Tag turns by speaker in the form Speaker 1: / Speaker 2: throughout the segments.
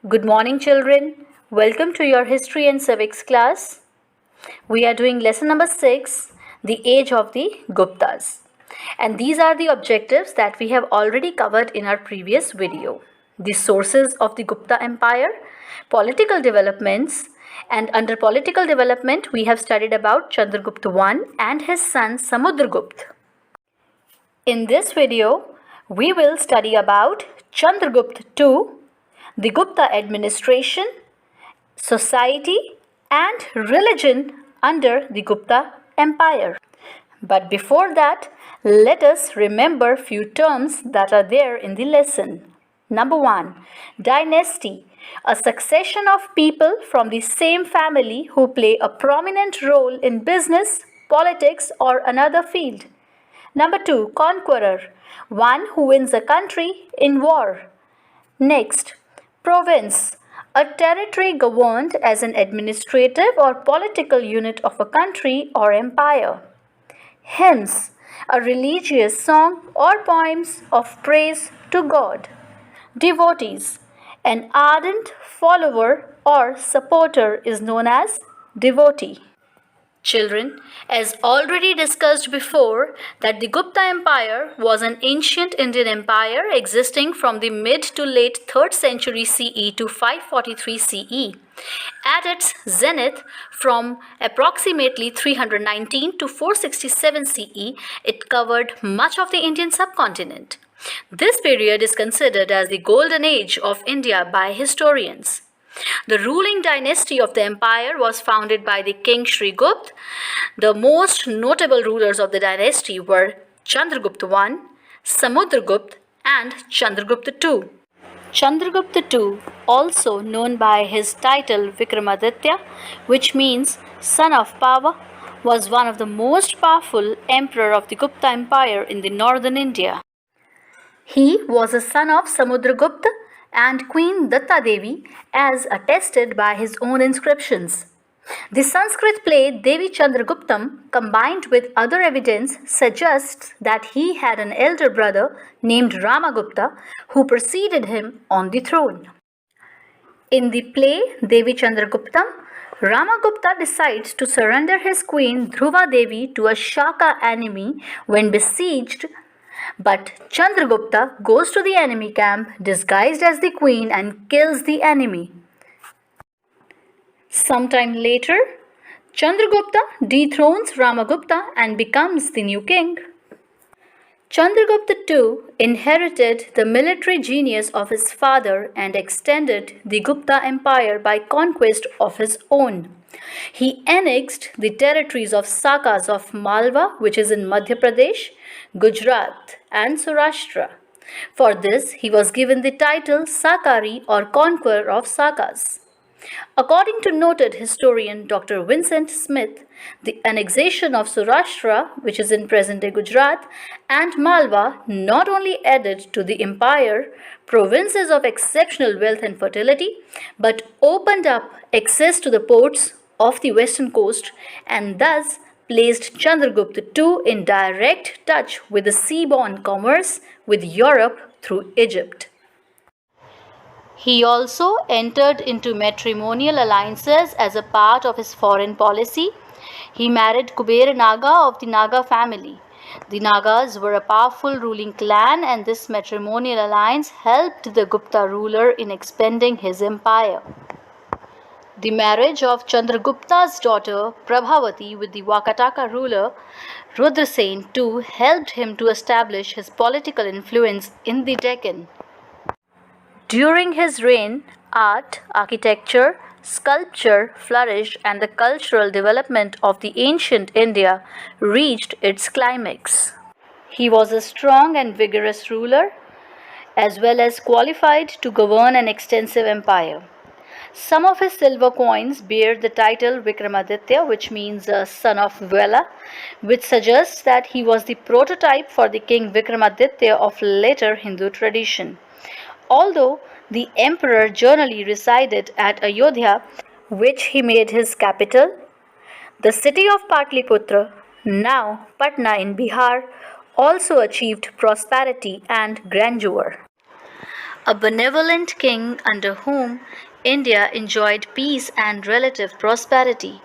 Speaker 1: Good morning, children. Welcome to your history and civics class. We are doing lesson number 6, the age of the Guptas. And these are the objectives that we have already covered in our previous video. The sources of the Gupta Empire, political developments, and under political development, we have studied about Chandragupta I and his son Samudragupta. In this video, we will study about Chandragupta II, the Gupta administration, society, and religion under the Gupta Empire. But before that, let us remember few terms that are there in the lesson. Number 1, dynasty, a succession of people from the same family who play a prominent role in business, politics, or another field. Number 2, conqueror, one who wins a country in war. Next, province, a territory governed as an administrative or political unit of a country or empire. Hymns, a religious song or poems of praise to God. Devotees, an ardent follower or supporter is known as devotee. Children, as already discussed before, that the Gupta Empire was an ancient Indian empire existing from the mid to late 3rd century CE to 543 CE. At its zenith, from approximately 319 to 467 CE, it covered much of the Indian subcontinent. This period is considered as the golden age of India by historians. The ruling dynasty of the empire was founded by the king Shrigupta. The most notable rulers of the dynasty were Chandragupta I, Samudragupta, and Chandragupta II. Chandragupta II, also known by his title Vikramaditya, which means son of power, was one of the most powerful emperor of the Gupta Empire in the northern India. He was a son of Samudragupta and Queen Datta Devi, as attested by his own inscriptions. The Sanskrit play Devi Chandraguptam, combined with other evidence, suggests that he had an elder brother named Ramagupta who preceded him on the throne. In the play Devi Chandraguptam, Ramagupta decides to surrender his queen Dhruva Devi to a Shaka enemy when besieged. But Chandragupta goes to the enemy camp disguised as the queen and kills the enemy. Sometime later, Chandragupta dethrones Ramagupta and becomes the new king. Chandragupta II inherited the military genius of his father and extended the Gupta Empire by conquest of his own. He annexed the territories of Sakas of Malwa, which is in Madhya Pradesh, Gujarat, and Saurashtra. For this, he was given the title Sakari or Conqueror of Sakas. According to noted historian Dr. Vincent Smith, the annexation of Saurashtra, which is in present-day Gujarat, and Malwa not only added to the empire provinces of exceptional wealth and fertility, but opened up access to the ports of the western coast and thus placed Chandragupta II in direct touch with the seaborne commerce with Europe through Egypt. He also entered into matrimonial alliances as a part of his foreign policy. He married Kubera Naga of the Naga family. The Nagas were a powerful ruling clan, and this matrimonial alliance helped the Gupta ruler in expanding his empire. The marriage of Chandragupta's daughter Prabhavati with the Vakataka ruler Rudrasen II helped him to establish his political influence in the Deccan. During his reign, art, architecture, sculpture flourished and the cultural development of the ancient India reached its climax. He was a strong and vigorous ruler, as well as qualified to govern an extensive empire. Some of his silver coins bear the title Vikramaditya, which means son of Vela, which suggests that he was the prototype for the king Vikramaditya of later Hindu tradition. Although the emperor generally resided at Ayodhya, which he made his capital, the city of Patliputra, now Patna in Bihar, also achieved prosperity and grandeur. a benevolent king under whom India enjoyed peace and relative prosperity.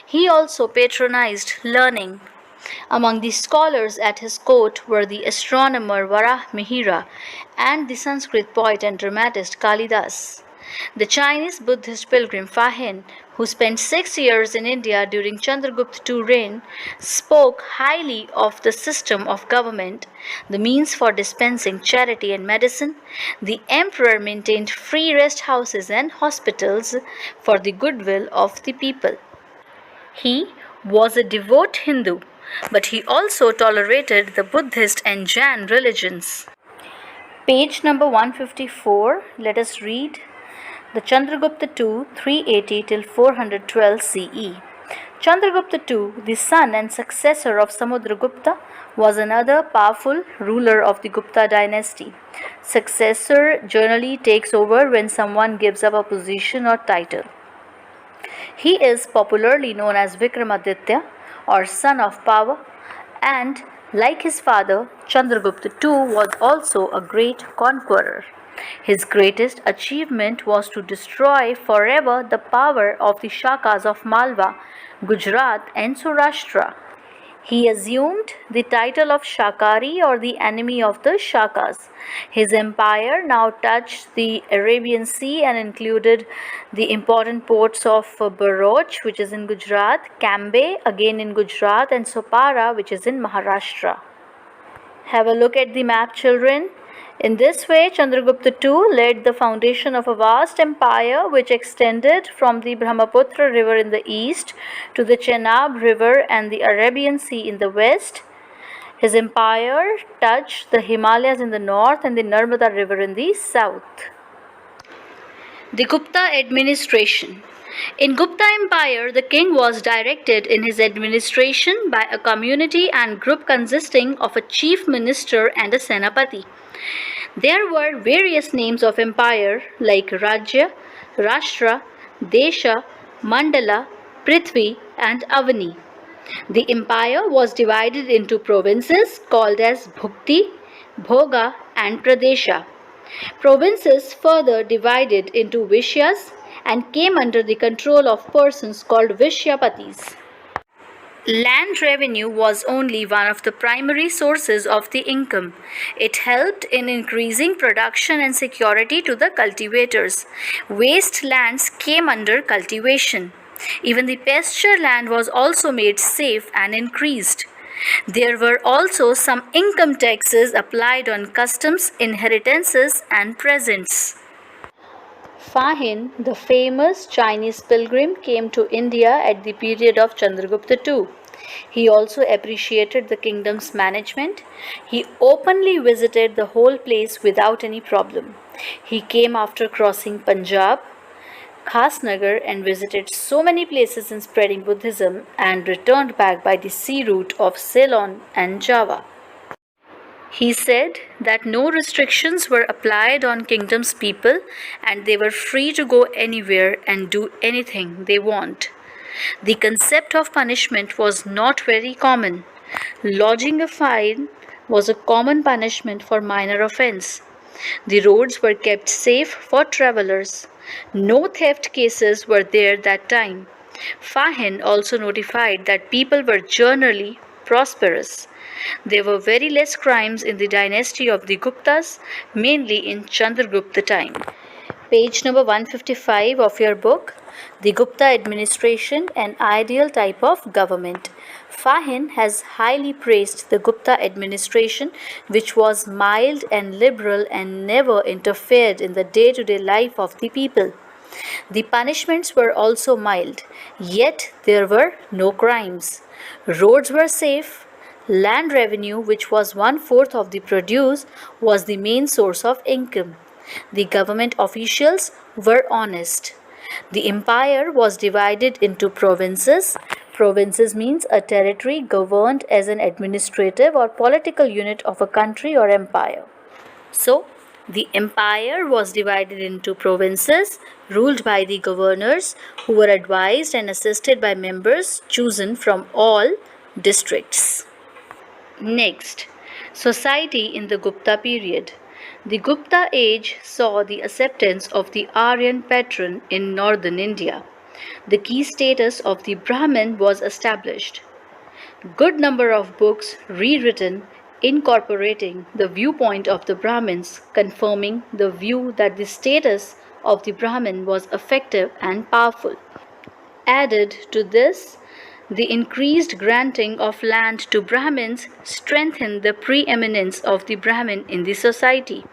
Speaker 1: He also patronized learning. Among the scholars at his court were the astronomer Varah Mihira and the Sanskrit poet and dramatist Kalidas. The Chinese Buddhist pilgrim Fa-Hin, who spent 6 years in India during Chandragupta II's reign, spoke highly of the system of government, the means for dispensing charity and medicine. The emperor maintained free rest houses and hospitals for the goodwill of the people. He was a devout Hindu, but he also tolerated the Buddhist and Jain religions. Page number 154, let us read the Chandragupta II 380 till 412 CE. Chandragupta II, the son and successor of Samudragupta, was another powerful ruler of the Gupta dynasty. Successor generally takes over when someone gives up a position or title. He is popularly known as Vikramaditya, or son of power, and like his father, Chandragupta II was also a great conqueror. His greatest achievement was to destroy forever the power of the Shakas of Malwa, Gujarat, and Saurashtra. He assumed the title of Shakari, or the enemy of the Shakas. His empire now touched the Arabian Sea and included the important ports of Bharuch, which is in Gujarat, Cambay, again in Gujarat, and Sopara, which is in Maharashtra. Have a look at the map, children. In this way, Chandragupta II laid the foundation of a vast empire which extended from the Brahmaputra river in the east to the Chenab river and the Arabian Sea in the west. His empire touched the Himalayas in the north and the Narmada river in the south. The Gupta administration. In Gupta Empire, the king was directed in his administration by a community and group consisting of a chief minister and a senapati. There were various names of empire like Rajya, Rashtra, Desha, Mandala, Prithvi, and Avani. The empire was divided into provinces called as Bhukti, Bhoga, and Pradesha. Provinces further divided into Vishyas and came under the control of persons called Vishyapatis. Land revenue was only one of the primary sources of the income. It helped in increasing production and security to the cultivators. Waste lands came under cultivation. Even the pasture land was also made safe and increased. There were also some income taxes applied on customs, inheritances, and presents. Fa-Hin, the famous Chinese pilgrim, came to India at the period of Chandragupta II. He also appreciated the kingdom's management. He openly visited the whole place without any problem. He came after crossing Punjab, Khasnagar, and visited so many places in spreading Buddhism and returned back by the sea route of Ceylon and Java. He said that no restrictions were applied on kingdom's people and they were free to go anywhere and do anything they want. The concept of punishment was not very common. Lodging a fine was a common punishment for minor offense. The roads were kept safe for travelers. No theft cases were there that time. Fa-Hin also notified that people were generally prosperous. There were very less crimes in the dynasty of the Guptas, mainly in Chandragupta time. Page number 155 of your book, The Gupta Administration, an Ideal Type of Government. Fa-Hin has highly praised the Gupta administration, which was mild and liberal and never interfered in the day-to-day life of the people. The punishments were also mild, yet there were no crimes. Roads were safe. Land revenue, which was 1/4 of the produce, was the main source of income. The government officials were honest. The empire was divided into provinces. Provinces means a territory governed as an administrative or political unit of a country or empire. So, the empire was divided into provinces ruled by the governors who were advised and assisted by members chosen from all districts. Next, society in the Gupta period. The Gupta age saw the acceptance of the Aryan patron in northern India. The key status of the Brahmin was established. Good number of books rewritten incorporating the viewpoint of the Brahmins, confirming the view that the status of the Brahmin was effective and powerful. Added to this, the increased granting of land to Brahmins strengthened the preeminence of the Brahmin in the society.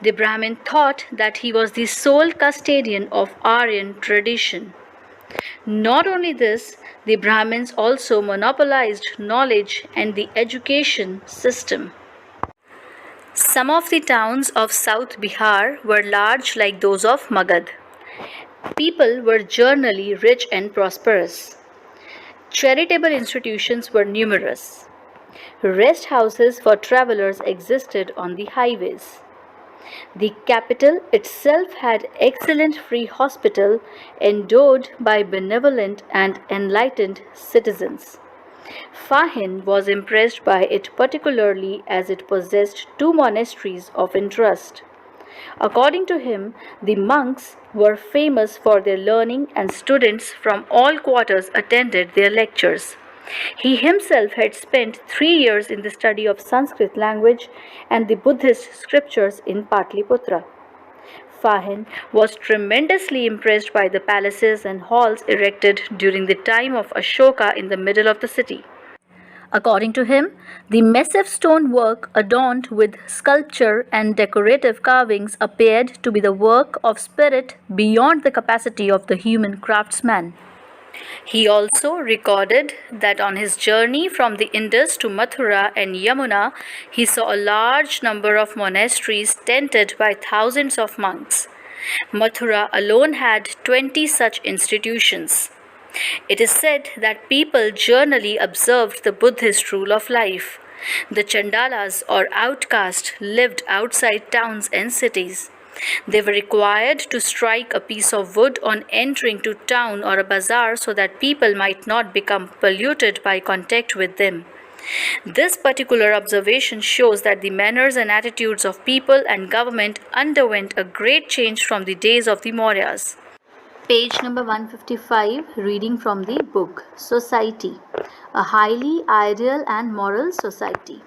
Speaker 1: The Brahmin thought that he was the sole custodian of Aryan tradition. Not only this, the Brahmins also monopolized knowledge and the education system. Some of the towns of South Bihar were large like those of Magad. People were generally rich and prosperous. Charitable institutions were numerous. Rest houses for travelers existed on the highways. The capital itself had excellent free hospital endowed by benevolent and enlightened citizens. Fahin was impressed by it particularly as it possessed two monasteries of interest. According to him, the monks were famous for their learning and students from all quarters attended their lectures. He himself had spent 3 years in the study of Sanskrit language and the Buddhist scriptures in Patliputra. Fahin was tremendously impressed by the palaces and halls erected during the time of Ashoka in the middle of the city. According to him, the massive stone work adorned with sculpture and decorative carvings appeared to be the work of spirit beyond the capacity of the human craftsman. He also recorded that on his journey from the Indus to Mathura and Yamuna, he saw a large number of monasteries tented by thousands of monks. Mathura alone had 20 such institutions. It is said that people generally observed the Buddhist rule of life. The Chandalas or outcasts lived outside towns and cities. They were required to strike a piece of wood on entering to town or a bazaar so that people might not become polluted by contact with them. This particular observation shows that the manners and attitudes of people and government underwent a great change from the days of the Mauryas. Page number 155, reading from the book Society, a highly ideal and moral society.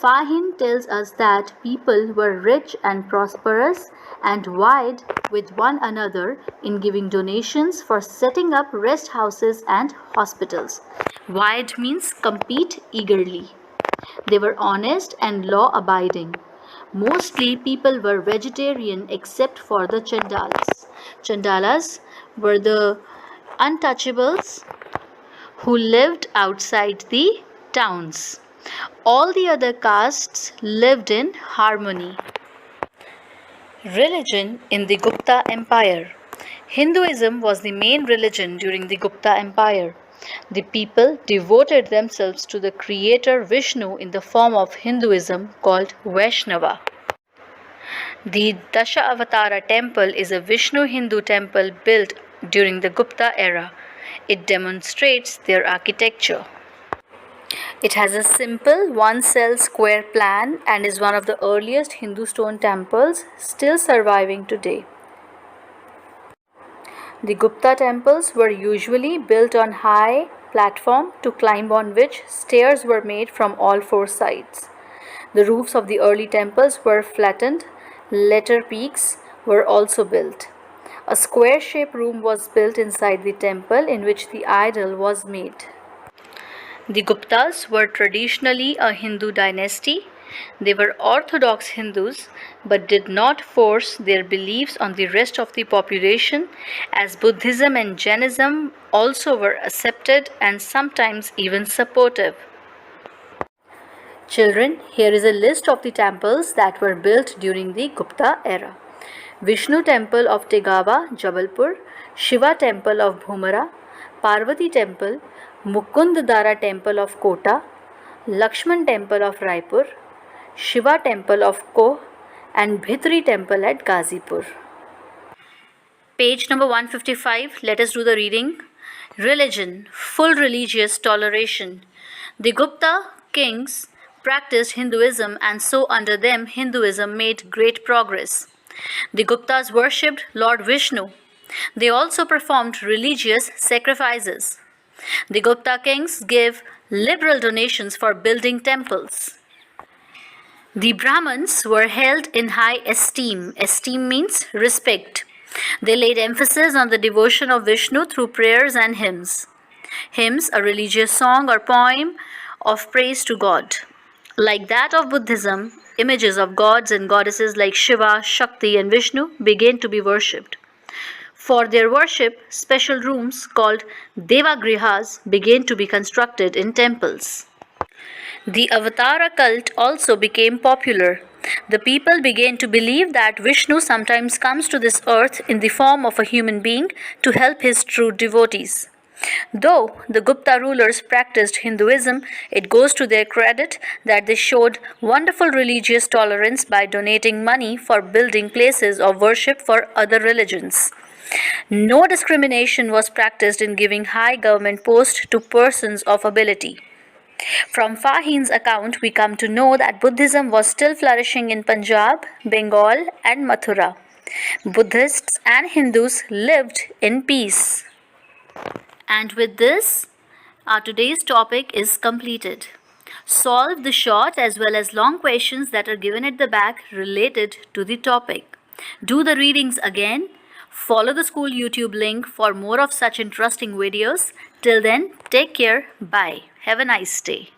Speaker 1: Fahin tells us that people were rich and prosperous and vied with one another in giving donations for setting up rest houses and hospitals. Vied means compete eagerly. They were honest and law-abiding. Mostly people were vegetarian except for the Chandalas. Chandalas were the untouchables who lived outside the towns. All the other castes lived in harmony. Religion in the Gupta Empire. Hinduism was the main religion during the Gupta Empire. The people devoted themselves to the creator Vishnu in the form of Hinduism called Vaishnava. The Dashavatara temple is a Vishnu Hindu temple built during the Gupta era. It demonstrates their architecture. It has a simple one-cell square plan and is one of the earliest Hindu stone temples still surviving today. The Gupta temples were usually built on high platform to climb on which stairs were made from all four sides. The roofs of the early temples were flattened. Later peaks were also built. A square-shaped room was built inside the temple in which the idol was made. The Guptas were traditionally a Hindu dynasty. They were orthodox Hindus but did not force their beliefs on the rest of the population, as Buddhism and Jainism also were accepted and sometimes even supportive. Children, here is a list of the temples that were built during the Gupta era. Vishnu Temple of Tegawa, Jabalpur, Shiva Temple of Bhumara, Parvati Temple, Mukundadara Temple of Kota, Lakshman Temple of Raipur, Shiva Temple of Koh, and Bhitri Temple at Gazipur. Page number 155, let us do the reading. Religion, full religious toleration. The Gupta kings practiced Hinduism, and so under them Hinduism made great progress. The Guptas worshipped Lord Vishnu. They also performed religious sacrifices. The Gupta kings gave liberal donations for building temples. The Brahmins were held in high esteem. Esteem means respect. They laid emphasis on the devotion of Vishnu through prayers and hymns. Hymns, a religious song or poem of praise to God. Like that of Buddhism, images of gods and goddesses like Shiva, Shakti, and Vishnu began to be worshipped. For their worship, special rooms called Devagrihas began to be constructed in temples. The Avatara cult also became popular. The people began to believe that Vishnu sometimes comes to this earth in the form of a human being to help his true devotees. Though the Gupta rulers practiced Hinduism, it goes to their credit that they showed wonderful religious tolerance by donating money for building places of worship for other religions. No discrimination was practiced in giving high government posts to persons of ability. From Fahin's account, we come to know that Buddhism was still flourishing in Punjab, Bengal, and Mathura. Buddhists and Hindus lived in peace. And with this, our today's topic is completed. Solve the short as well as long questions that are given at the back related to the topic. Do the readings again. Follow the school YouTube link for more of such interesting videos. Till then, take care. Bye. Have a nice day.